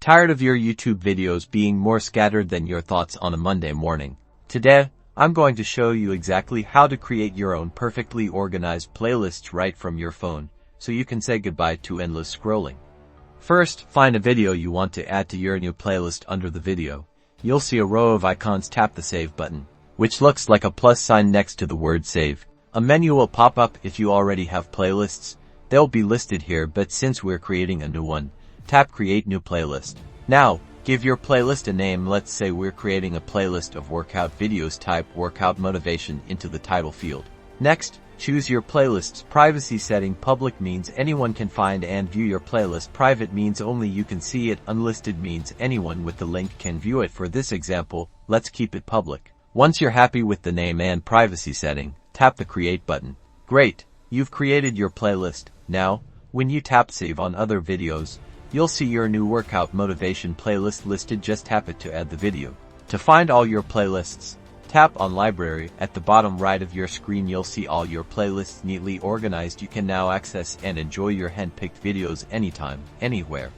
Tired of your YouTube videos being more scattered than your thoughts on a Monday morning? Today, I'm going to show you exactly how to create your own perfectly organized playlists right from your phone, so you can say goodbye to endless scrolling. First, find a video you want to add to your new playlist. Under the video, you'll see a row of icons. Tap the Save button, which looks like a plus sign next to the word Save. A menu will pop up. If you already have playlists, they'll be listed here, but since we're creating a new one, tap Create New Playlist. Now, give your playlist a name. Let's say we're creating a playlist of workout videos. Type Workout Motivation into the title field. Next, choose your playlist's privacy setting. Public means anyone can find and view your playlist. Private means only you can see it. Unlisted means anyone with the link can view it. For this example, let's keep it public. Once you're happy with the name and privacy setting, tap the Create button. Great, you've created your playlist. Now, when you tap Save on other videos, you'll see your new Workout Motivation playlist listed. Just tap it to add the video. To find all your playlists, tap on Library. At the bottom right of your screen, you'll see all your playlists neatly organized. You can now access and enjoy your hand-picked videos anytime, anywhere.